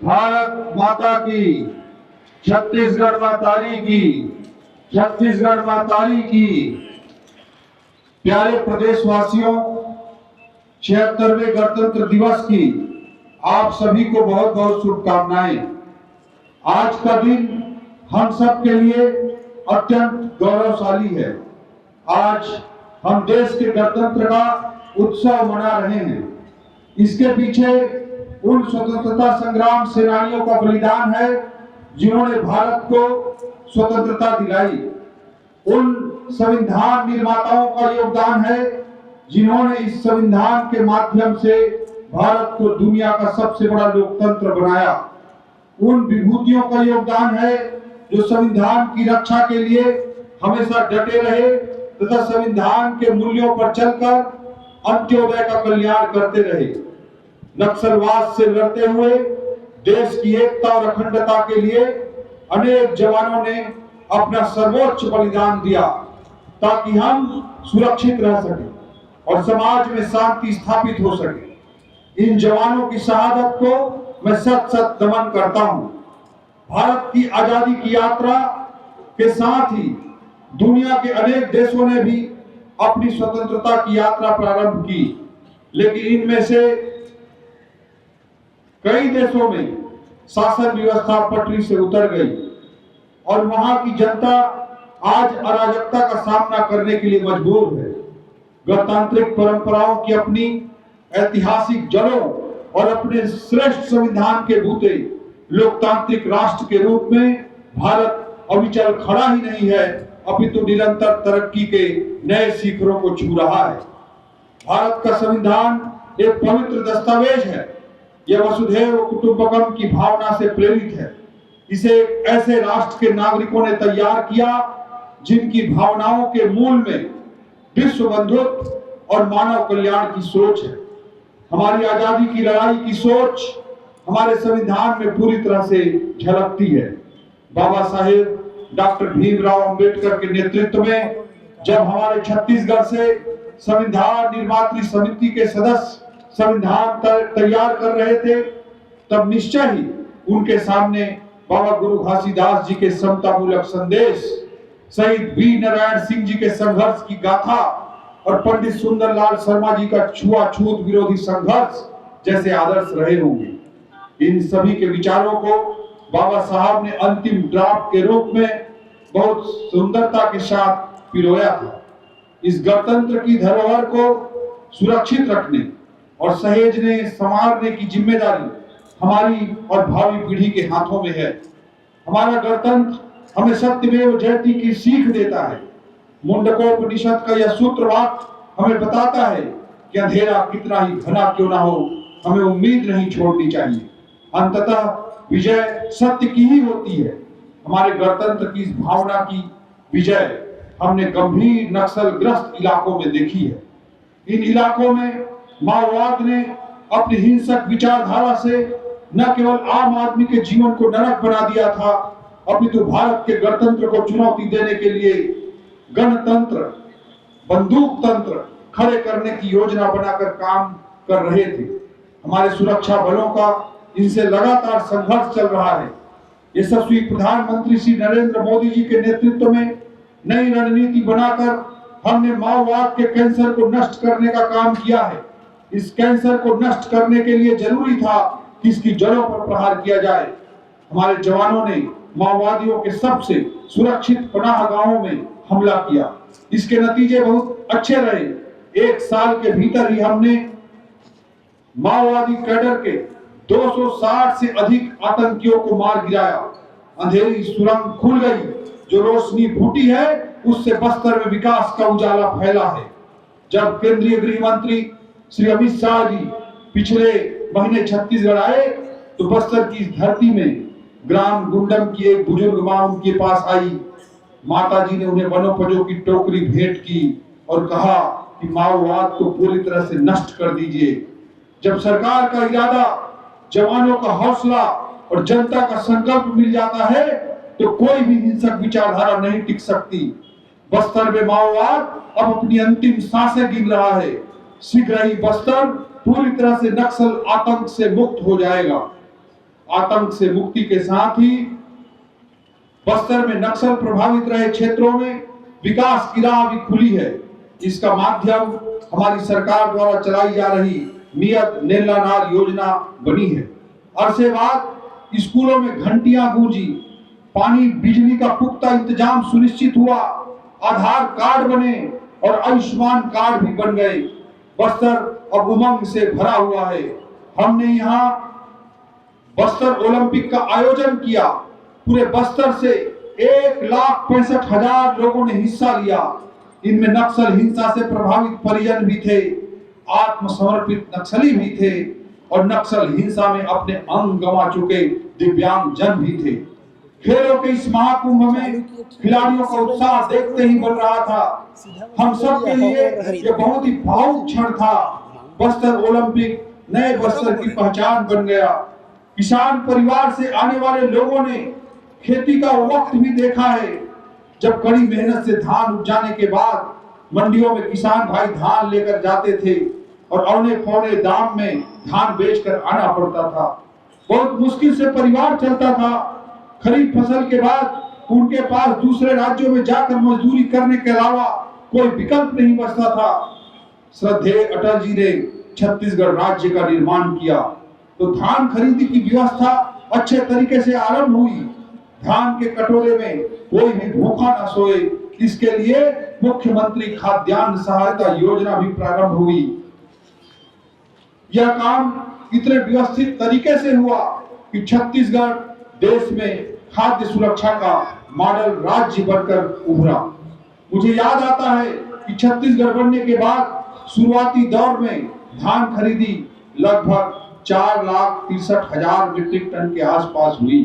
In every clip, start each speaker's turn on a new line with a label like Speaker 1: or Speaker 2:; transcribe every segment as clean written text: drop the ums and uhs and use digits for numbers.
Speaker 1: भारत माता की, छत्तीसगढ़ मातारी की, छत्तीसगढ़ मातारी की। प्यारे प्रदेशवासियों, 76वें गणतंत्र दिवस की आप सभी को बहुत बहुत शुभकामनाएं। आज का दिन हम सब के लिए अत्यंत गौरवशाली है। आज हम देश के गणतंत्र का उत्सव मना रहे हैं। इसके पीछे उन स्वतंत्रता संग्राम सेनानियों का बलिदान है जिन्होंने भारत को स्वतंत्रता दिलाई। उन संविधान निर्माताओं का योगदान है जिन्होंने इस संविधान के माध्यम से भारत को दुनिया का सबसे बड़ा लोकतंत्र बनाया। उन विभूतियों का योगदान है जो संविधान की रक्षा के लिए हमेशा डटे रहे तथा संविधान के मूल्यों पर चलकर अंत्योदय का कल्याण करते रहे। नक्सलवाद से लड़ते हुए देश की एकता और अखंडता के लिए अनेक जवानों ने अपना सर्वोच्च बलिदान दिया ताकि हम सुरक्षित रह सके और समाज में शांति स्थापित हो सके। इन जवानों की शहादत को मैं सत सत नमन करता हूं। भारत की आजादी की यात्रा के साथ ही दुनिया के अनेक देशों ने भी अपनी स्वतंत्रता की यात्रा प्रारंभ की, लेकिन इनमें से कई देशों में शासन व्यवस्था पटरी से उतर गई और वहां की जनता आज अराजकता का सामना करने के लिए मजबूर है। गणतांत्रिक परंपराओं की अपनी ऐतिहासिक जड़ों और अपने श्रेष्ठ संविधान के बूते लोकतांत्रिक राष्ट्र के रूप में भारत अविचल खड़ा ही नहीं है, अपितु निरंतर तरक्की के नए शिखरों को छू रहा है। भारत का संविधान एक पवित्र दस्तावेज है। यह वसुधैव कुटुंबकम की भावना से प्रेरित है। इसे ऐसे राष्ट्र के नागरिकों ने तैयार किया जिनकी भावनाओं के मूल में विश्व बंधुत्व और मानव कल्याण की सोच है। हमारी आजादी की लड़ाई की सोच हमारे संविधान में पूरी तरह से झलकती है। बाबा साहेब डॉक्टर भीमराव अंबेडकर के नेतृत्व में जब हमारे छत्तीसगढ़ से संविधान निर्मात्री समिति के सदस्य संविधान तैयार कर रहे थे, तब निश्चय ही उनके सामने बाबा गुरु घासीदास जी के समता मूलक संदेश, शहीद वी नारायण सिंह जी के संघर्ष की गाथा और पंडित सुंदरलाल शर्मा जी का छुआछूत विरोधी संघर्ष जैसे आदर्श रहे होंगे। इन सभी के विचारों को बाबा साहब ने अंतिम ड्राफ्ट के रूप में बहुत सुंदरता के साथ पिरोया था। इस गणतंत्र की धरोहर को सुरक्षित रखने और सहेजने संवारने की जिम्मेदारी हमारी और भावी पीढ़ी के हाथों में है। हमारा गणतंत्र हमें सत्यमेव जयते की सीख देता है। मुंडकोपनिषद का यह सूत्र वाक्य हमें बताता है कि अंधेरा कितना ही घना क्यों ना हो, हमें उम्मीद नहीं छोड़नी चाहिए। अंततः विजय सत्य की ही होती है। हमारे गणतंत्र की इस भावना की विजय हमने गंभीर नक्सलग्रस्त इलाकों में देखी है। इन इलाकों में माओवाद ने अपनी हिंसक विचारधारा से न केवल आम आदमी के जीवन को नरक बना दिया था, अपितु भारत के गणतंत्र को चुनौती देने के लिए गणतंत्र, बंदूक तंत्र खड़े करने की योजना बनाकर काम कर रहे थे। हमारे सुरक्षा बलों का इनसे लगातार संघर्ष चल रहा है। यशस्वी प्रधानमंत्री श्री नरेंद्र मोदी जी के नेतृत्व में नई रणनीति बनाकर हमने माओवाद के कैंसर को नष्ट करने का काम किया है। इस कैंसर को नष्ट करने के लिए जरूरी था कि इसकी जड़ों पर प्रहार किया जाए। हमारे जवानों ने माओवादियों के सबसे सुरक्षित पनाह गांवों में हमला किया। इसके नतीजे बहुत अच्छे रहे। एक साल के भीतर ही हमने माओवादी कैडर के 260 से अधिक आतंकियों को मार गिराया। अंधेरी सुरंग खुल गई। जो रोशनी फूटी है उससे बस्तर में विकास का उजाला फैला है। जब केंद्रीय गृह मंत्री श्री अमित शाह जी पिछले महीने छत्तीसगढ़ आए तो बस्तर की धरती में ग्राम गुंडम की एक बुजुर्ग मां उनके पास आई। माता जी ने उन्हें वनोपजों की टोकरी भेंट की और कहा कि माओवाद को पूरी तरह से नष्ट कर दीजिए। जब सरकार का इरादा, जवानों का हौसला और जनता का संकल्प मिल जाता है तो कोई भी हिंसक विचारधारा नहीं टिक सकती। बस्तर में माओवाद अब अपनी अंतिम सांसें गिन रहा है। शीघ्र ही बस्तर पूरी तरह से नक्सल आतंक से मुक्त हो जाएगा। आतंक से मुक्ति के साथ ही बस्तर में नक्सल प्रभावित रहे क्षेत्रों में विकास की राह भी खुली है। इसका माध्यम हमारी सरकार द्वारा चलाई जा रही नियत नेला नार योजना बनी है। अरसे बाद स्कूलों में घंटियां गूंजी, पानी बिजली का पुख्ता इंतजाम सुनिश्चित हुआ, आधार कार्ड बने और आयुष्मान कार्ड भी बन गए। बस्तर अब उमंग से भरा हुआ है। हमने यहाँ बस्तर ओलंपिक का आयोजन किया। पूरे बस्तर से 1,65,000 लोगों ने हिस्सा लिया। इनमें नक्सल हिंसा से प्रभावित परिजन भी थे, आत्मसमर्पित नक्सली भी थे और नक्सल हिंसा में अपने अंग गंवा चुके दिव्यांग जन भी थे। खेलों के इस महाकुंभ में खिलाड़ियों का उत्साह देखते ही बन रहा था। हम सब के लिए ये बहुत ही भावुक क्षण था। बस्तर ओलंपिक नए बस्तर की पहचान बन गया। किसान परिवार से आने वाले लोगों ने खेती का वक्त भी देखा है, जब कड़ी मेहनत से धान उपजाने के बाद मंडियों में किसान भाई धान लेकर जाते थे और औने पौने दाम में धान बेचकर आना पड़ता था। बहुत मुश्किल से परिवार चलता था। खरीफ फसल के बाद उनके पास दूसरे राज्यों में जाकर मजदूरी करने के अलावा कोई विकल्प नहीं बचता था। श्रद्धेय अटल जी ने छत्तीसगढ़ राज्य का निर्माण किया तो धान खरीदी की व्यवस्था अच्छे तरीके से आरंभ हुई। धान के कटोरे में कोई भी भूखा न सोए, इसके लिए मुख्यमंत्री खाद्यान्न सहायता योजना भी प्रारंभ हुई। यह काम इतने व्यवस्थित तरीके से हुआ कि छत्तीसगढ़ देश में खाद्य सुरक्षा का मॉडल राज्य बनकर उभरा। मुझे याद आता है कि छत्तीसगढ़ बनने के बाद शुरुआती दौर में धान खरीदी लगभग 4,63,000 मीट्रिक टन के आसपास हुई।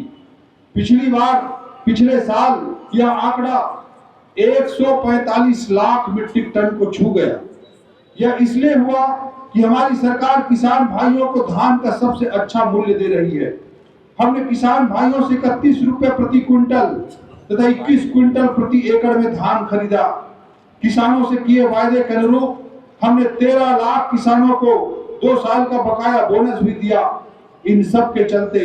Speaker 1: पिछले साल यह आंकड़ा 145 लाख मीट्रिक टन को छू गया। यह इसलिए हुआ कि हमारी सरकार किसान भाइयों को धान का सबसे अच्छा मूल्य दे रही है। हमने किसान भाइयों से 31 रुपए प्रति क्विंटल तथा 21 क्विंटल प्रति एकड़ में धान खरीदा। किसानों से किए वायदे के अनुरूप हमने 13 लाख किसानों को 2 साल का बकाया बोनस भी दिया। इन सब के चलते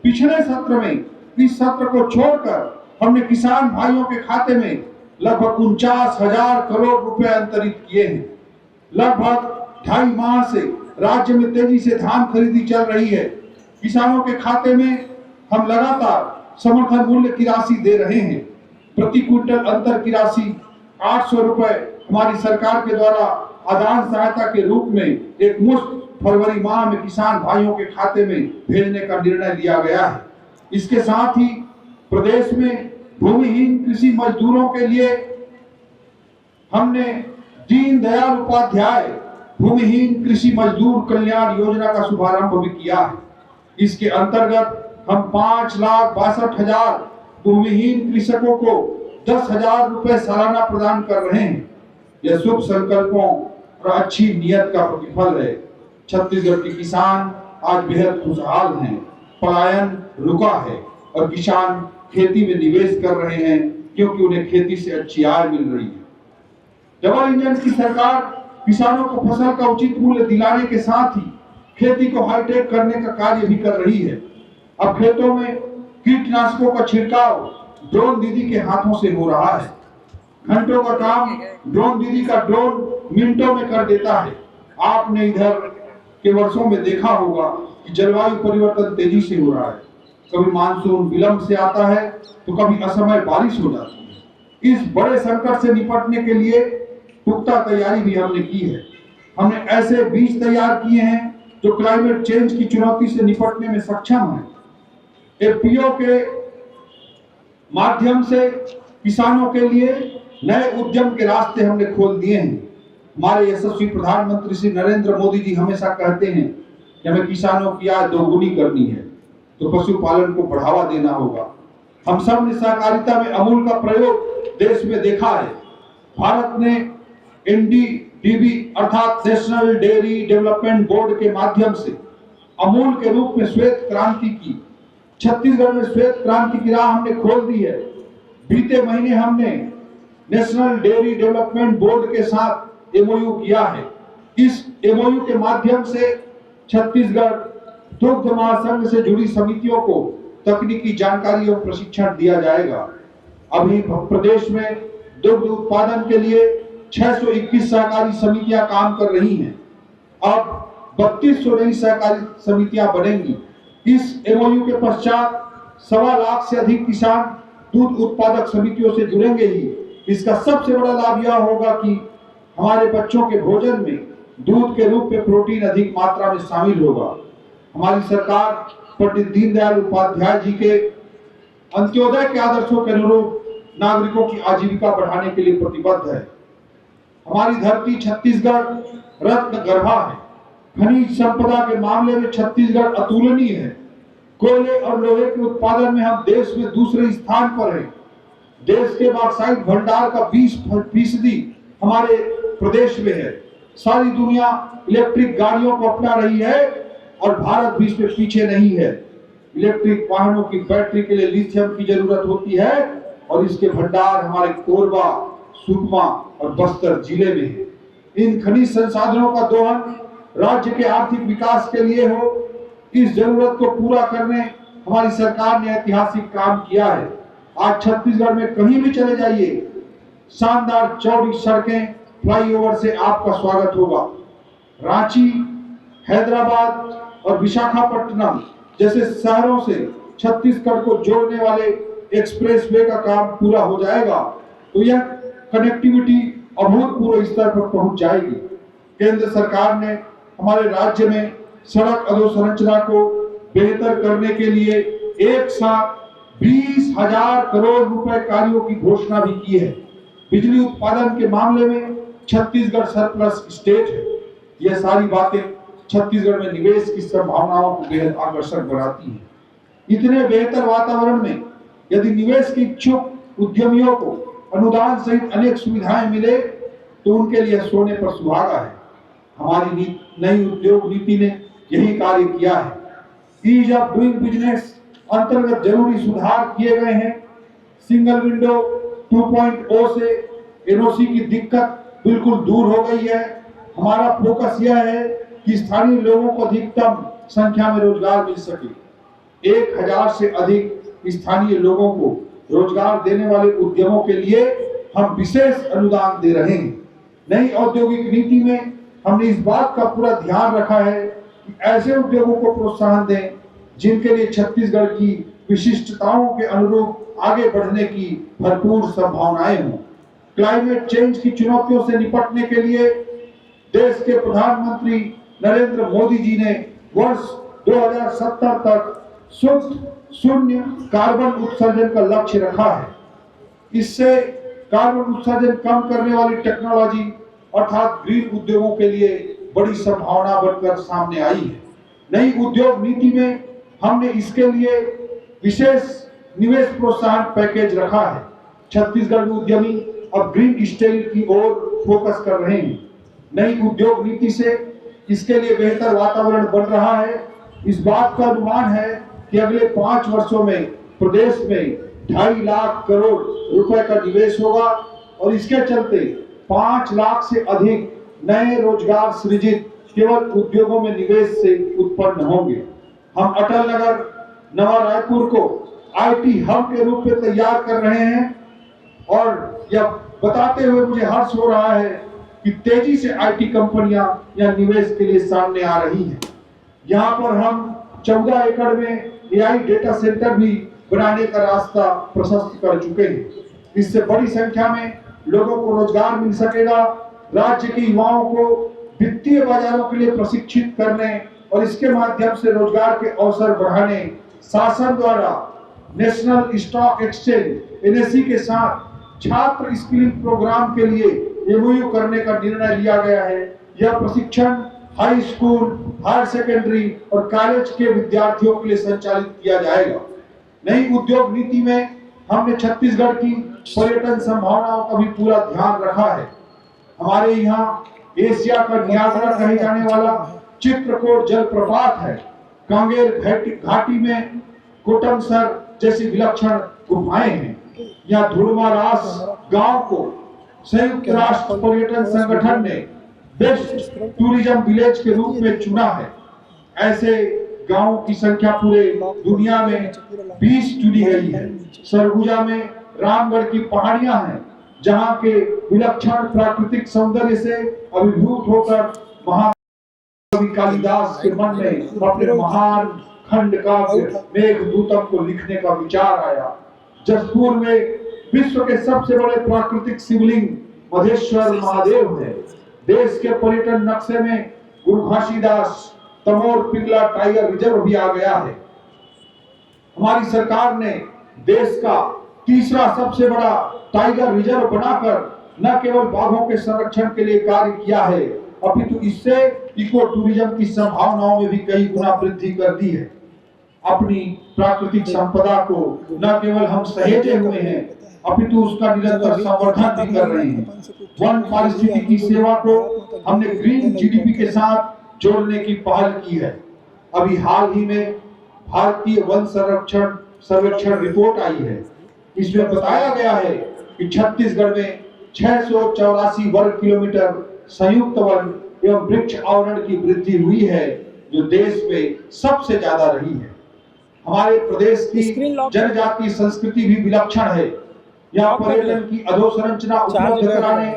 Speaker 1: पिछले सत्र में इस सत्र को छोड़कर हमने किसान भाइयों के खाते में लगभग 49,000 करोड़ रुपए अंतरित किए हैं। लगभग 2.5 माह से राज्य में तेजी से धान खरीदी चल रही है। किसानों के खाते में हम लगातार समर्थन मूल्य की राशि दे रहे हैं। प्रति क्विंटल अंतर की राशि 800 रुपए हमारी सरकार के द्वारा आदान सहायता के रूप में एक मुश्त फरवरी माह में किसान भाइयों के खाते में भेजने का निर्णय लिया गया है। इसके साथ ही प्रदेश में भूमिहीन कृषि मजदूरों के लिए हमने दीनदयाल उपाध्याय भूमिहीन कृषि मजदूर कल्याण योजना का शुभारंभ भी किया है। इसके अंतर्गत हम 5,62,000 भूमिहीन कृषकों को 10,000 रुपए सालाना प्रदान कर रहे हैं। यह शुभ संकल्पों और अच्छी नियत का प्रतिफल है। छत्तीसगढ़ के किसान आज बेहद खुशहाल हैं। पलायन रुका है और किसान खेती में निवेश कर रहे हैं क्योंकि उन्हें खेती से अच्छी आय मिल रही है। डबल इंजन की सरकार किसानों को फसल का उचित मूल्य दिलाने के साथ ही खेती को हाईटेक करने का कार्य भी कर रही है। अब खेतों में कीटनाशकों का छिड़काव ड्रोन दीदी के हाथों से हो रहा है। घंटों का काम ड्रोन दीदी का ड्रोन मिनटों में कर देता है। आपने इधर के वर्षों में देखा होगा कि जलवायु परिवर्तन तेजी से हो रहा है। कभी मानसून विलंब से आता है तो कभी असमय बारिश हो जाती है। इस बड़े संकट से निपटने के लिए पुख्ता तैयारी भी हमने की है। हमने ऐसे बीज तैयार किए हैं जो क्लाइमेट चेंज की चुनौती से निपटने में सक्षम है। एफपीओ के माध्यम से किसानों के लिए नए उद्यम के रास्ते हमने खोल दिए हैं। हमारे यशस्वी प्रधानमंत्री श्री नरेंद्र मोदी जी हमेशा कहते हैं कि हमें किसानों की आय दोगुनी करनी है तो पशुपालन को बढ़ावा देना होगा। हम सब ने सहकारिता में अमूल का प्रयोग देश में देखा है। भारत ने NDDB अर्थात नेशनल डेयरी डेवलपमेंट बोर्ड के माध्यम से अमूल के रूप में श्वेत क्रांति की। छत्तीसगढ़ में श्वेत क्रांति की राह हमने खोल दी है। बीते महीने हमने नेशनल डेयरी डेवलपमेंट बोर्ड के साथ MOU किया है। इस MOU के माध्यम से छत्तीसगढ़ दुग्ध महासंघ से जुड़ी समितियों को तकनीकी जानकारी और प्रशिक्षण दिया जाएगा। अभी प्रदेश में दुग्ध उत्पादन के लिए 621 सहकारी समितियां काम कर रही हैं। अब 3200 नई सहकारी समितियां बनेंगी। इस एमओयू के पश्चात 1.25 लाख से अधिक किसान दूध उत्पादक समितियों से जुड़ेंगे ही। इसका सबसे बड़ा लाभ यह होगा कि हमारे बच्चों के भोजन में दूध के रूप में प्रोटीन अधिक मात्रा में शामिल होगा। हमारी सरकार पंडित दीनदयाल उपाध्याय जी के अंत्योदय के आदर्शों के अनुरूप नागरिकों की आजीविका बढ़ाने के लिए प्रतिबद्ध है। हमारी धरती छत्तीसगढ़ रत्न गर्भा है। खनिज संपदा के मामले में छत्तीसगढ़ अतुलनीय है। कोयले और लोहे के उत्पादन में हम देश में दूसरे स्थान पर हैं। देश के बॉक्साइट भंडार का 20% हमारे प्रदेश में है। सारी दुनिया इलेक्ट्रिक गाड़ियों को अपना रही है और भारत भी इसमें पीछे नहीं है। इलेक्ट्रिक वाहनों की बैटरी के लिए लिथियम की जरूरत होती है और इसके भंडार हमारे कोरबा, सुकमा और बस्तर जिले में है। इन खनिज संसाधनों का दोहन राज्य के आर्थिक विकास के लिए हो, इस जरूरत को पूरा करने हमारी सरकार ने ऐतिहासिक काम किया है। आज छत्तीसगढ़ में कहीं भी चले जाइए, शानदार चौड़ी सड़कें, फ्लाईओवर से आपका स्वागत होगा। रांची, हैदराबाद और विशाखापट्टनम जैसे शहरों से छत्तीसगढ़ को जोड़ने वाले एक्सप्रेसवे का काम पूरा हो जाएगा तो यह कनेक्टिविटी अभूतपूर्व स्तर पर पहुंच जाएगी। केंद्र सरकार ने हमारे राज्य में सड़क अधोसंरचना को बेहतर करने के लिए एक साथ 20,000 करोड़ रुपए कार्यों की घोषणा भी की है। बिजली उत्पादन के मामले में छत्तीसगढ़ सरप्लस स्टेट है। यह सारी बातें छत्तीसगढ़ में निवेश की संभावनाओं को बेहद आकर्षक बनाती हैं। इतने बेहतर वातावरण में यदि निवेश के इच्छुक उद्यमियों को अनुदान सहित अनेक सुविधाएं मिले तो उनके लिए सोने पर सुहागा है। हमारी नई उद्योग नीति ने यही कार्य किया है। ईज ऑफ डूइंग बिजनेस अंतर्गत जरूरी सुधार किए गए हैं। सिंगल विंडो 2.0 से एनओसी की दिक्कत बिल्कुल दूर हो गई है। हमारा फोकस यह है कि स्थानीय लोगों को अधिकतम संख्या में रोजगार मिल सके। 1000 से अधिक स्थानीय लोगों को रोजगार देने वाले उद्यमों के लिए हम विशेष अनुदान दे रहे हैं। नई औद्योगिक नीति में हमने इस बात का पूरा ध्यान रखा है कि ऐसे उद्योगों को प्रोत्साहन दें जिनके लिए छत्तीसगढ़ की विशिष्टताओं के अनुरूप आगे बढ़ने की भरपूर संभावनाएं हों। क्लाइमेट चेंज की चुनौतियों से निपटने के लिए देश के प्रधानमंत्री नरेंद्र मोदी जी ने वर्ष 2070 तक शून्य कार्बन उत्सर्जन का लक्ष्य रखा है। इससे कार्बन उत्सर्जन कम करने वाली टेक्नोलॉजी अर्थात ग्रीन उद्योगों के लिए बड़ी संभावना बनकर सामने आई है। नई उद्योग नीति में हमने इसके लिए विशेष निवेश प्रोत्साहन पैकेज रखा है। छत्तीसगढ़ में उद्यमी अब ग्रीन स्टील की ओर फोकस कर रहे हैं। नई उद्योग नीति से इसके लिए बेहतर वातावरण बन रहा है। इस बात का अनुमान है कि अगले 5 वर्षों में प्रदेश में 2.5 लाख करोड़ रुपए का निवेश होगा और इसके चलते 5 लाख से अधिक नए रोजगार सृजित केवल उद्योगों में निवेश से उत्पन्न होंगे। हम अटल नगर नवा रायपुर को आईटी हब के रूप में तैयार कर रहे हैं और यह बताते हुए मुझे हर्ष हो रहा है कि तेजी से आईटी कंपनियां यह निवेश के लिए सामने आ रही हैं। यहाँ पर हम 14 एकड़ में एआई डेटा सेंटर भी बनाने का रास्ता प्रशस्त कर चुके हैं। इससे बड़ी संख्या में लोगों को रोजगार मिल सकेगा। राज्य के युवाओं को वित्तीय बाजारों के लिए प्रशिक्षित करने और इसके माध्यम से रोजगार के अवसर बढ़ाने शासन द्वारा नेशनल स्टॉक एक्सचेंज एनएसई के साथ छात्र स्किलिंग प्रोग्राम के लिए एमओयू करने का निर्णय लिया गया है। यह प्रशिक्षण हाई स्कूल, हायर सेकेंडरी और कॉलेज के विद्यार्थियों के लिए संचालित किया जाएगा। नई उद्योग नीति में हमने छत्तीसगढ़ की पर्यटन संभावनाओं का भी पूरा ध्यान रखा है। हमारे यहाँ एशिया का नियाग्रा कहे जाने वाला चित्रकोट जलप्रपात है। कांगेर घाटी में कोटमसर जैसी विलक्षण गुफाएं हैं। यहाँ धुड़मारास गांव को संयुक्त राष्ट्र पर्यटन संगठन ने बेस्ट टूरिज्म विलेज के रूप में चुना है। ऐसे गांवों की संख्या पूरे दुनिया में 20 चुनी गई है। सरगुजा में रामगढ़ की पहाड़ियां हैं, जहां के विलक्षण प्राकृतिक सौंदर्य से अभिभूत होकर महाकवि कालिदास के मन में अपने महान खंड काव्य मेघदूतम को लिखने का विचार आया। जसपुर में विश्व के सबसे बड़े प्राकृतिक शिवलिंग मधेश्वर महादेव है। देश के पर्यटन नक्शे में गुरु घासीदास तमोर पिंगला टाइगर रिजर्व भी आ गया है। हमारी सरकार ने देश का तीसरा सबसे बड़ा टाइगर रिजर्व बनाकर न केवल बाघों के संरक्षण के लिए कार्य किया है, अपितु इससे इको टूरिज्म की संभावनाओं में भी कई गुना वृद्धि कर दी है। अपनी प्राकृतिक संपदा को न केवल हम सहेजे हुए हैं, अपितु उसका निरंतर संवर्धन भी कर रहे हैं। वन पारिस्थितिकी सेवा को हमने ग्रीन जीडीपी के साथ जोड़ने की पहल की है। अभी हाल ही में भारतीय वन सर्वेक्षण रिपोर्ट आई है। इसमें बताया गया है कि छत्तीसगढ़ में 684 वर्ग किलोमीटर संयुक्त वन एवं वृक्ष आवरण की वृद्धि हुई है, जो देश में सबसे ज्यादा रही है। हमारे प्रदेश की जनजातीय संस्कृति भी विलक्षण है। यहाँ पर्यटन की अधोसंरचना उपलब्ध कराने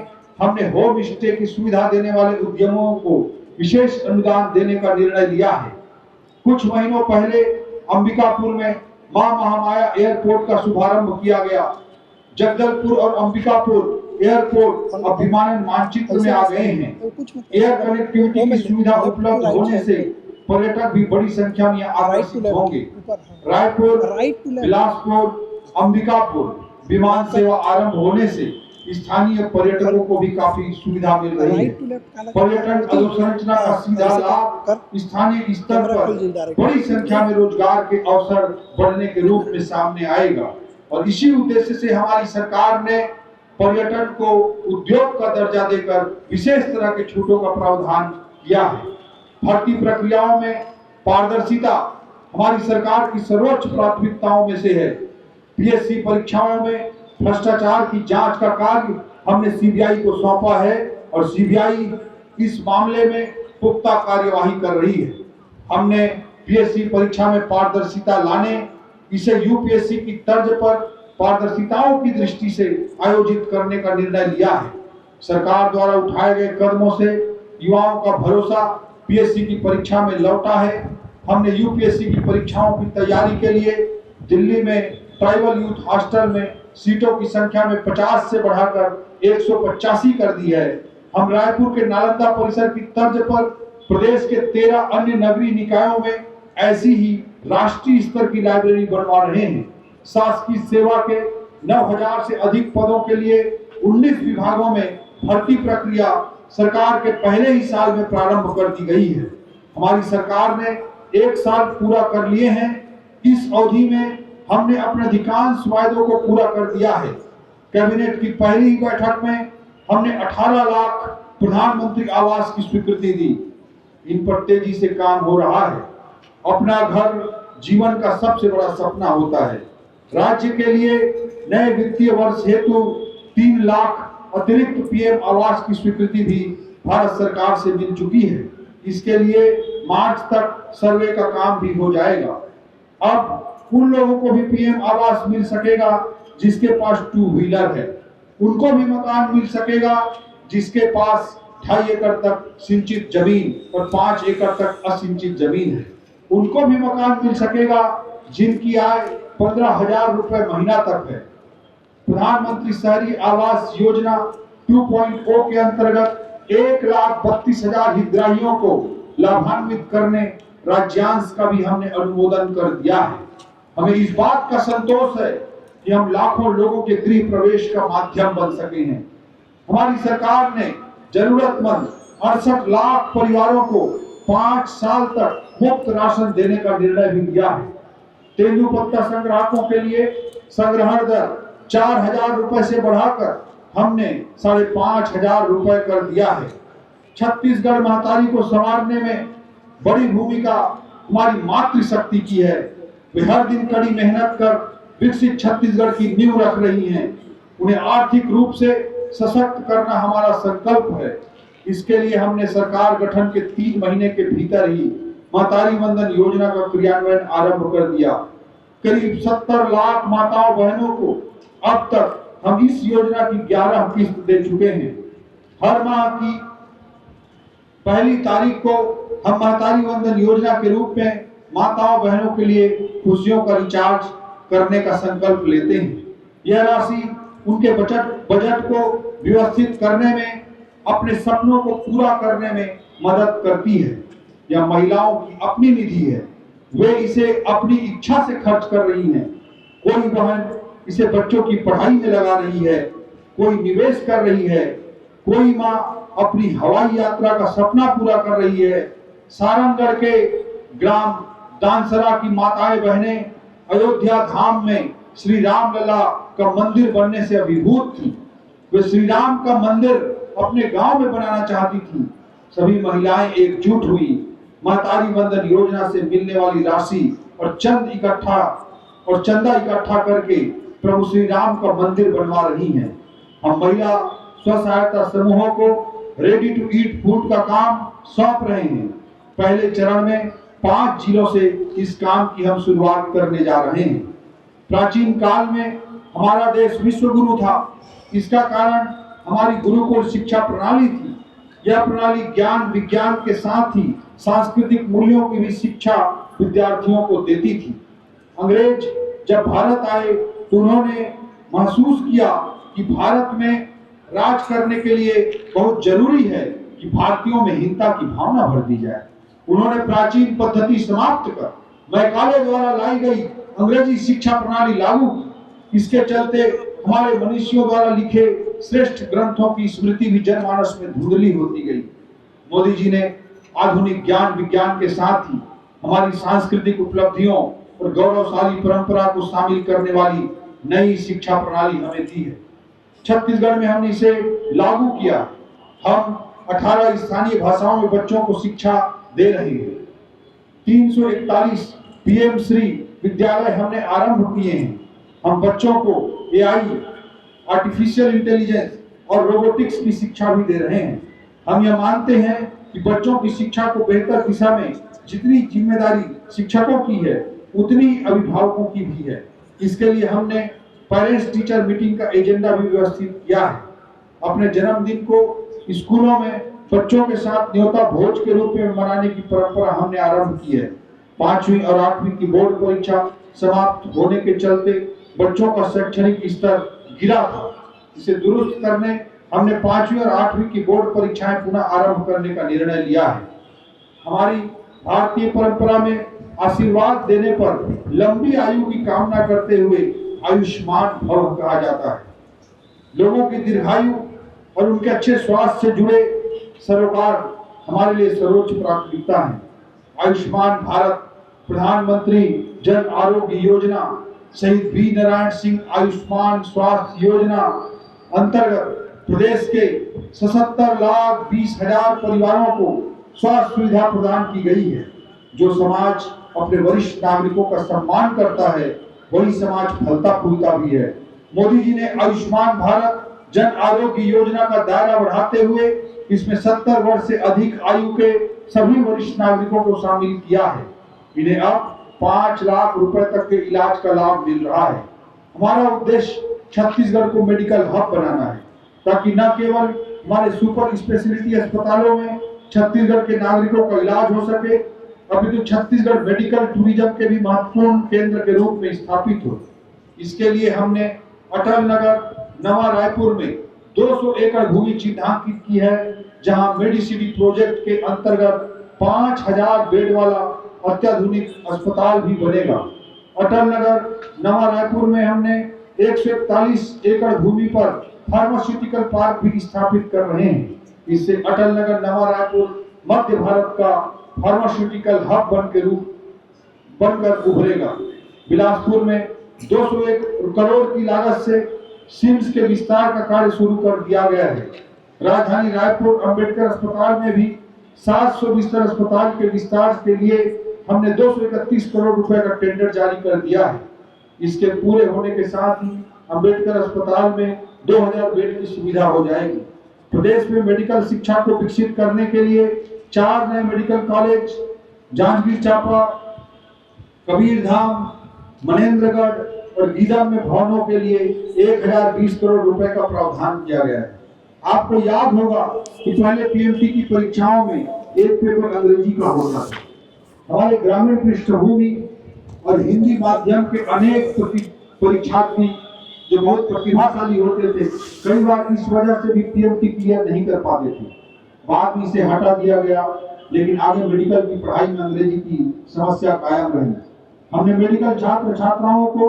Speaker 1: हमने होम स्टे की सुविधा देने वाले उद्यमों को विशेष अनुदान देने का निर्णय लिया है। कुछ महीनों पहले अंबिकापुर में मां महामाया एयरपोर्ट का शुभारंभ किया गया। जगदलपुर और अंबिकापुर एयरपोर्ट अब विमानन मानचित्र में आ गए हैं। एयर कनेक्टिविटी की सुविधा उपलब्ध होने से पर्यटक भी बड़ी संख्या में आकर्षित होंगे। रायपुर, बिलासपुर, अंबिकापुर विमान सेवा आरंभ होने से स्थानीय पर्यटकों को भी काफी सुविधा मिल रही है। पर्यटन अधोसंरचना का सीधा लाभ स्थानीय स्तर पर बड़ी संख्या में रोजगार के अवसर बढ़ने के रूप में सामने आएगा और इसी उद्देश्य से हमारी सरकार ने पर्यटन को उद्योग का दर्जा देकर विशेष तरह के छूटों का प्रावधान किया है। भर्ती प्रक्रियाओं में पारदर्शिता हमारी सरकार की सर्वोच्च प्राथमिकताओं में से है। पीएससी परीक्षाओं में भ्रष्टाचार की जांच का कार्य हमने सीबीआई को सौंपा है और सीबीआई इस मामले में पुख्ता कार्यवाही कर रही है। हमने पीएससी परीक्षा में पारदर्शिता लाने, इसे यूपीएससी की तर्ज पर पारदर्शिताओं की दृष्टि से आयोजित करने का निर्णय लिया है। सरकार द्वारा उठाए गए कदमों से युवाओं का भरोसा पीएससी की परीक्षा में लौटा है। हमने यूपीएससी की परीक्षाओं की तैयारी के लिए दिल्ली में ट्राइबल यूथ हॉस्टल में सीटों की संख्या में 50 से बढ़ाकर 185 कर दी है। हम रायपुर के नालंदा परिसर की तर्ज पर प्रदेश के 13 अन्य नगरीय निकायों में ऐसी ही राष्ट्रीय स्तर की लाइब्रेरी बनवा रहे हैं। शासकीय सेवा के 9000 से अधिक पदों के लिए 19 विभागों में भर्ती प्रक्रिया सरकार के पहले ही साल में प्रारंभ कर दी गई है। हमारी सरकार ने 1 साल पूरा कर लिए हैं। इस अवधि में हमने अपने अधिकांश वायदों को पूरा कर दिया है। कैबिनेट की पहली बैठक में हमने 18 लाख प्रधानमंत्री आवास की स्वीकृति दी। इन पर तेजी से काम हो रहा है। अपना घर जीवन का सबसे बड़ा सपना होता है। राज्य के लिए नए वित्तीय वर्ष हेतु 3 लाख अतिरिक्त पीएम आवास की स्वीकृति भी भारत सरकार से मिल चुकी है। इसके लिए मार्च तक सर्वे का काम भी हो जाएगा। अब उन लोगों को भी पीएम आवास मिल सकेगा जिसके पास 2 व्हीलर है। उनको भी मकान मिल सकेगा जिसके पास 2.5 एकड़ तक सिंचित जमीन और 5 एकड़ तक असिंचित जमीन है। उनको भी मकान मिल सकेगा जिनकी आय 15,000 रुपए महीना तक है। प्रधानमंत्री शहरी आवास योजना 2.0 के अंतर्गत 1,32,000 हितग्राहियों को लाभान्वित करने राज्यांश का भी हमने अनुमोदन कर दिया है। हमें इस बात का संतोष है कि हम लाखों लोगों के गृह प्रवेश का माध्यम बन सके हैं। हमारी सरकार ने जरूरतमंद 68 लाख परिवारों को 5 साल तक मुफ्त राशन देने का निर्णय भी लिया है। तेंदुपत्ता संग्राहकों के लिए संग्रहण दर 4,000 रुपए से बढ़ाकर हमने 5,500 रुपए कर दिया है। छत्तीसगढ़ महतारी को संवारने में बड़ी भूमिका हमारी मातृशक्ति की है। वे हर दिन कड़ी मेहनत कर विकसित छत्तीसगढ़ की नींव रख रही हैं। उन्हें आर्थिक रूप से सशक्त करना हमारा संकल्प है। इसके लिए हमने सरकार गठन के 3 महीने के भीतर ही महतारी वंदन योजना का क्रियान्वयन आरंभ कर दिया। करीब 70 लाख माताओं बहनों को अब तक हम इस योजना की 11 किस्त दे चुके हैं। हर माह की पहली तारीख को हम महतारी वंदन योजना के रूप में माताओं बहनों के लिए खुशियों का रिचार्ज करने का संकल्प लेते हैं। यह राशि उनके बजट को व्यवस्थित करने में, अपने सपनों को पूरा करने में मदद करती है। यह महिलाओं की अपनी निधि है, वे इसे अपनी इच्छा से खर्च कर रही हैं। कोई बहन इसे बच्चों की पढ़ाई में लगा रही है, कोई निवेश कर रही है, कोई माँ अपनी हवाई यात्रा का सपना पूरा कर रही है। सारंगढ़ के ग्राम दानसरा की माताएं बहनें अयोध्या धाम में श्री राम लला का मंदिर बनने से अभिभूत थी। वे श्री राम का मंदिर अपने गांव में बनाना चाहती थी। सभी महिलाएं एकजुट हुई, महतारी वंदन योजना से मिलने वाली राशि और चंदा इकट्ठा करके प्रभु श्री राम का मंदिर बनवा रही हैं। हम महिला स्व सहायता समूहों को रेडी टू ईट फूड का काम सौंप रहे हैं। पहले चरण में 5 जिलों से इस काम की हम शुरुआत करने जा रहे हैं। प्राचीन काल में हमारा देश विश्व गुरु था। इसका कारण हमारी गुरुकुल शिक्षा प्रणाली थी। यह प्रणाली ज्ञान विज्ञान के साथ ही सांस्कृतिक मूल्यों की भी शिक्षा विद्यार्थियों को देती थी। अंग्रेज जब भारत आए तो उन्होंने महसूस किया कि भारत में राज करने के लिए बहुत जरूरी है कि भारतीयों में हिंसा की भावना भर दी जाए। उन्होंने प्राचीन पद्धति समाप्त कर मैकाले द्वारा लाई गई अंग्रेजी शिक्षा प्रणाली लागू की। इसके चलते हमारे मनीषियों द्वारा लिखे श्रेष्ठ ग्रंथों की स्मृति भी जनमानस में धुंधली होती गई। मोदी जी ने आधुनिक ज्ञान विज्ञान के साथ ही हमारी सांस्कृतिक उपलब्धियों और गौरवशाली परंपरा को शामिल करने वाली नई शिक्षा प्रणाली हमें दी है। छत्तीसगढ़ में हमने इसे लागू किया। हम 18 स्थानीय भाषाओं में बच्चों को शिक्षा दे रहे हैं। 341 पीएम श्री विद्यालय हमने आरंभ किए हैं। हम बच्चों को एआई, आर्टिफिशियल इंटेलिजेंस और रोबोटिक्स की शिक्षा भी दे रहे हैं। हम यह मानते हैं कि बच्चों की शिक्षा को बेहतर दिशा में जितनी जिम्मेदारी शिक्षकों की है उतनी अभिभावकों की भी है। इसके लिए हमने पेरेंट्स टीचर मीटिंग का एजेंडा भी व्यवस्थित किया है। अपने जन्मदिन को स्कूलों में बच्चों के साथ न्योता भोज के रूप में मनाने की परंपरा हमने आरंभ की है। 5वीं और 8वीं की बोर्ड परीक्षा समाप्त होने के चलते बच्चों का शैक्षणिक स्तर गिरा था। इसे दुरुस्त करने हमने 5वीं और 8वीं की बोर्ड परीक्षाएं पुनः आरंभ करने का निर्णय लिया है। हमारी भारतीय परंपरा में आशीर्वाद देने पर लंबी आयु की कामना करते हुए आयुष्मान भव कहा जाता है। लोगों की दीर्घायु और उनके अच्छे स्वास्थ्य से जुड़े सरोकार हमारे लिए सर्वोच्च प्राथमिकता है। आयुष्मान भारत, प्रधानमंत्री जन आरोग्य योजना, शहीद वी नारायण सिंह आयुष्मान स्वास्थ्य योजना अंतर्गत प्रदेश के 77,20,000 परिवारों को स्वास्थ्य सुविधा प्रदान की गई है। जो समाज अपने वरिष्ठ नागरिकों का सम्मान करता है वही समाज फलता फूलता भी है। मोदी जी ने आयुष्मान भारत जन आरोग्य योजना का दायरा बढ़ाते हुए इसमें 70 वर्ष से अधिक आयु के सभी वरिष्ठ नागरिकों को शामिल किया है। इन्हें अब 5 लाख रुपए तक के इलाज का लाभ मिल रहा है। हमारा उद्देश्य छत्तीसगढ़ को मेडिकल हब बनाना है, ताकि न केवल हमारे सुपर स्पेशलिटी अस्पतालों में छत्तीसगढ़ के नागरिकों का इलाज हो सके, अपितु छत्तीसगढ़ मेडिकल टूरिज्म के भी महत्वपूर्ण केंद्र के रूप में स्थापित हो। इसके लिए हमने अटल नगर नवा रायपुर में 200 एकड़ भूमि चिन्हांकित की है, जहां मेडिसिटी प्रोजेक्ट के अंतर्गत 5000 बेड वाला अत्याधुनिक अस्पताल भी बनेगा। अटल नगर नवा रायपुर में हमने 141 एकड़ भूमि पर फार्मास्यूटिकल पार्क भी स्थापित कर रहे हैं। इससे अटल नगर नवा रायपुर मध्य भारत का फार्मास्यूटिकल हब बनकर उभरेगा। बिलासपुर में 201 करोड़ की लागत से सिम्स के विस्तार का कार्य शुरू कर दिया गया है। राजधानी रायपुर अंबेडकर अस्पताल में भी 700 बिस्तर अस्पताल के विस्तार के लिए हमने 231 करोड़ रुपए का टेंडर जारी कर दिया है। इसके पूरे होने के साथ ही अंबेडकर अस्पताल में 2000 बेड की सुविधा हो जाएगी। प्रदेश में मेडिकल शिक्षा को विकसित करने के लिए 4 नए मेडिकल कॉलेज, जांजगीर चांपा, कबीरधाम, मनेन्द्रगढ़ और गीदम में भवनों के लिए 1020 करोड़ रुपए का प्रावधान किया गया है। आपको याद होगा कि पहले पीएमटी की परीक्षाओं में एक पेपर अंग्रेजी का होता था। हमारे ग्रामीण पृष्ठभूमि और हिंदी माध्यम के अनेक परीक्षार्थी जो बहुत प्रतिभाशाली होते थे, कई बार इस वजह से भी पीएमटी क्लियर नहीं कर पाते थे। बाद में इसे हटा दिया गया, लेकिन आगे मेडिकल की पढ़ाई में अंग्रेजी की समस्या कायम रही। हमने मेडिकल छात्र छात्राओं को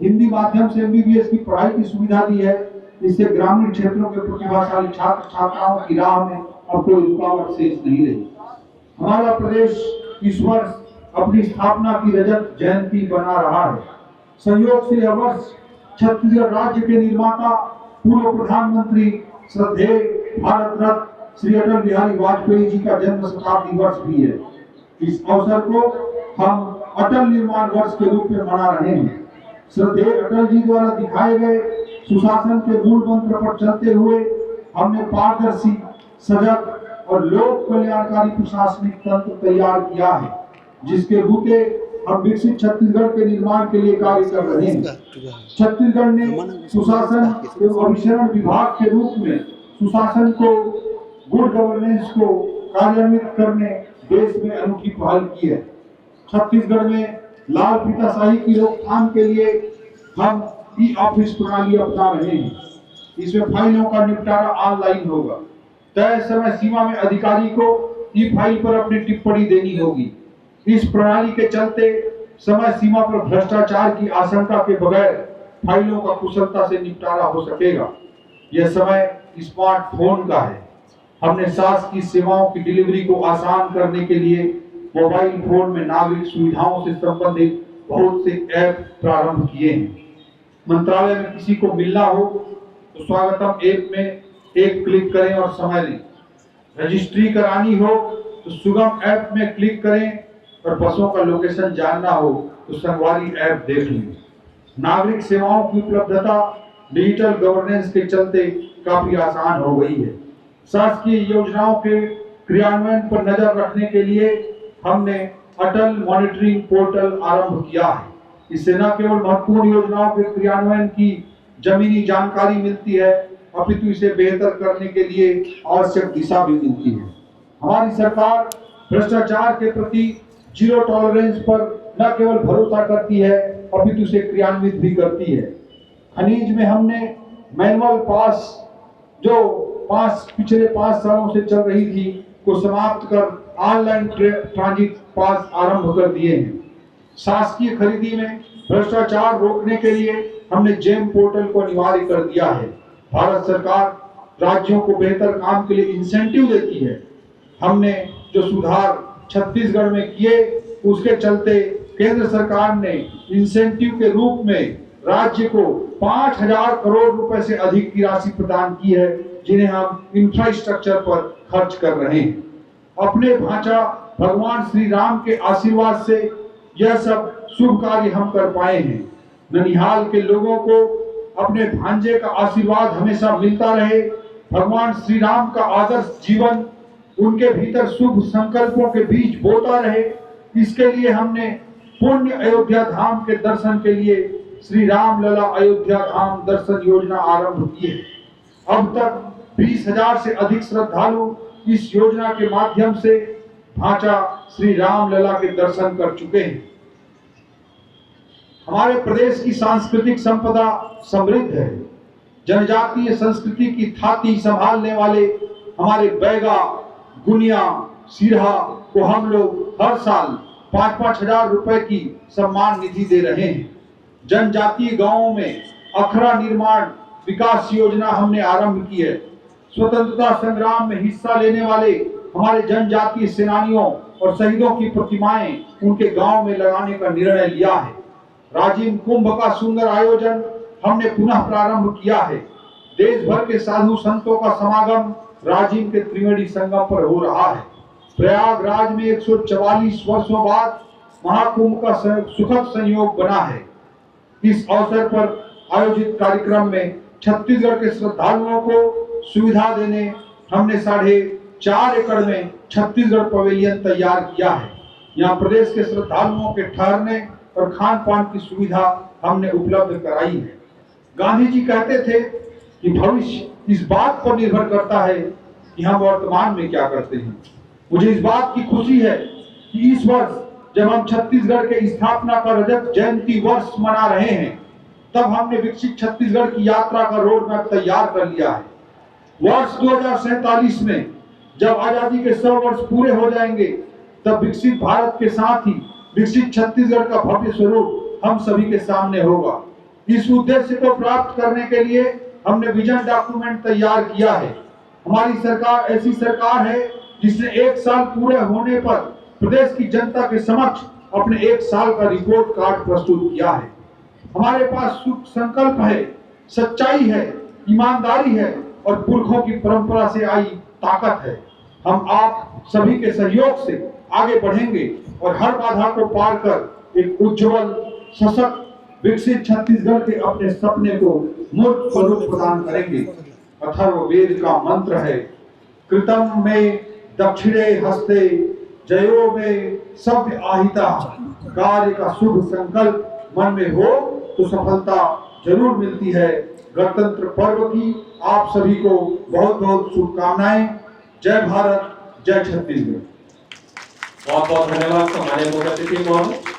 Speaker 1: हिंदी माध्यम से एमबीबीएस की पढ़ाई की सुविधा दी है। इससे ग्रामीण क्षेत्रों के प्रतिभाशाली छात्र छात्राओं की राह में अब कोई रुकावट शेष नहीं रही। हमारा प्रदेश इस वर्ष अपनी स्थापना की रजत जयंती बना रहा है। संयोग से यह वर्ष छत्तीसगढ़ राज्य के निर्माता पूर्व प्रधानमंत्री श्रद्धेय भारत रत्न श्री अटल बिहारी वाजपेयी जी का जन्म शताब्दी वर्ष भी है। इस अवसर को हम अटल निर्माण वर्ष के रूप में मना रहे हैं। श्रद्धेय अटल जी द्वारा दिखाए गए सुशासन के मूल मंत्र पर चलते हुए हमने पारदर्शी, सजग और लोक कल्याणकारी प्रशासनिक तंत्र तैयार किया है, जिसके बूते हम विकसित छत्तीसगढ़ के निर्माण के लिए कार्य कर रहे हैं। छत्तीसगढ़ ने सुशासन एवं अभिसरण विभाग के रूप में सुशासन को, गुड गवर्नेंस को कार्यान्वित करने देश में अनूठी पहल की है। छत्तीसगढ़ में लाल फीताशाही की रोकथाम के लिए हम ई ऑफिस प्रणाली अपना रहे हैं। इसमें फाइलों का निपटारा ऑनलाइन होगा। तय समय सीमा में अधिकारी को ई फाइल पर अपनी टिप्पणी देनी होगी। इस प्रणाली के चलते समय सीमा पर भ्रष्टाचार की आशंका के बगैर फाइलों का कुशलता से निपटारा हो सकेगा। यह समय स्मार्टफोन का है। हमने शासकीय सेवाओं की डिलीवरी को आसान करने के लिए मोबाइल फोन में नागरिक सुविधाओं से संबंधित बहुत से ऐप प्रारंभ किए हैं। मंत्रालय में किसी को मिलना हो तो स्वागतम ऐप में एक क्लिक करें और समय लें। रजिस्ट्री करानी हो तो सुगम ऐप में क्लिक करें और बसों का लोकेशन जानना हो तो संगवारी ऐप देख लें। नागरिक सेवाओं की उपलब्धता डिजिटल गवर्नेंस के चलते काफी आसान हो गई है। शासकीय योजनाओं के क्रियान्वयन पर नजर रखने के लिए हमने अटल मॉनिटरिंग पोर्टल आरंभ किया है। इससे न केवल महत्वपूर्ण योजनाओं के क्रियान्वयन की जमीनी जानकारी मिलती है, अपितु इसे बेहतर करने के लिए आवश्यक दिशा भी मिलती है। हमारी सरकार भ्रष्टाचार के प्रति जीरो टॉलरेंस पर न केवल भरोसा करती है, अपितु इसे क्रियान्वित भी करती है। खनिज में हमने मैनुअल पास जो पिछले 5 सालों से चल रही थी को समाप्त कर ऑनलाइन ट्रांजिट पास आरंभ कर दिए हैं। शासकीय खरीदी में भ्रष्टाचार रोकने के लिए हमने जेम पोर्टल को अनिवार्य कर दिया है। भारत सरकार राज्यों को बेहतर काम के लिए इंसेंटिव देती है। हमने जो सुधार छत्तीसगढ़ में किए, उसके चलते केंद्र सरकार ने इंसेंटिव के रूप में राज्य को 5000 करोड़ रुपए से अधिक की राशि प्रदान की है, जिन्हें हम इंफ्रास्ट्रक्चर पर खर्च कर रहे हैं। अपने भांचा भगवान श्री राम के आशीर्वाद से यह सब शुभ कार्य हम कर पाए हैं। ननिहाल के लोगों को अपने भांजे का आशीर्वाद हमेशा मिलता रहे। भगवान श्री राम का आदर्श जीवन उनके भीतर शुभ संकल्पों के बीज बोता रहे। इसके लिए हमने पुण्य अयोध्या धाम के दर्शन के लिए श्री राम लला अयोध्या धाम दर्शन योजना आरंभ की है। अब तक 20,000 से अधिक श्रद्धालु इस योजना के माध्यम से भांचा श्री राम लला के दर्शन कर चुके हैं। हमारे प्रदेश की सांस्कृतिक संपदा समृद्ध है। जनजातीय संस्कृति की थाती संभालने वाले हमारे बैगा, गुनिया, सिरहा को हम लोग हर साल 5-5 हजार रुपए की सम्मान निधि दे रहे हैं। जनजातीय गांवों में अखड़ा निर्माण विकास योजना हमने आरंभ की है। स्वतंत्रता संग्राम में हिस्सा लेने वाले हमारे जनजातीय सेनानियों और शहीदों की प्रतिमाएं उनके गांव में लगाने का निर्णय लिया है। राजिम कुंभ का सुंदर आयोजन हमने पुनः प्रारंभ किया है। देश भर के साधु संतों का समागम राजिम के त्रिवेणी संगम पर हो रहा है। प्रयागराज में 144 वर्षों बाद महाकुंभ का सुखद संयोग बना है। इस अवसर पर आयोजित कार्यक्रम में छत्तीसगढ़ के श्रद्धालुओं को सुविधा देने हमने 4.5 एकड़ में छत्तीसगढ़ पवेलियन तैयार किया है। यहाँ प्रदेश के श्रद्धालुओं के ठहरने और खान पान की सुविधा हमने उपलब्ध कराई है। गांधी जी कहते थे कि भविष्य इस बात पर निर्भर करता है कि हम वर्तमान में क्या करते हैं। मुझे इस बात की खुशी है कि इस वर्ष जब हम छत्तीसगढ़ के स्थापना का रजत जयंती वर्ष मना रहे हैं, तब हमने विकसित छत्तीसगढ़ की यात्रा का रोड मैप तैयार कर लिया है। वर्ष 2047 में जब आजादी के 100 वर्ष पूरे हो जाएंगे, तब विकसित भारत के साथ ही विकसित छत्तीसगढ़ का भव्य स्वरूप हम सभी के सामने होगा। इस उद्देश्य को प्राप्त करने के लिए हमने विजन डॉक्यूमेंट तैयार किया है। हमारी सरकार ऐसी सरकार है जिसने 1 साल पूरे होने पर प्रदेश की जनता के समक्ष अपने 1 साल का रिपोर्ट कार्ड प्रस्तुत किया है। हमारे पास शुभ संकल्प है, सच्चाई है, ईमानदारी है और पुरखों की परंपरा से आई ताकत है। हम आप सभी के सहयोग से आगे बढ़ेंगे और हर बाधा को पार कर एक उज्जवल, सशक्त, विकसित छत्तीसगढ़ के अपने सपने को मूर्त स्वरूप प्रदान करेंगे। अथर्ववेद का मंत्र है, कृतम में दक्षिणे हस्ते जयो में सभ्य आहिता। कार्य का शुभ संकल्प मन में हो तो सफलता जरूर मिलती है। गणतंत्र पर्व की आप सभी को बहुत बहुत शुभकामनाएं। जय भारत, जय छत्तीसगढ़।
Speaker 2: बहुत बहुत धन्यवाद हमारे मुख्य अतिथि महोदय।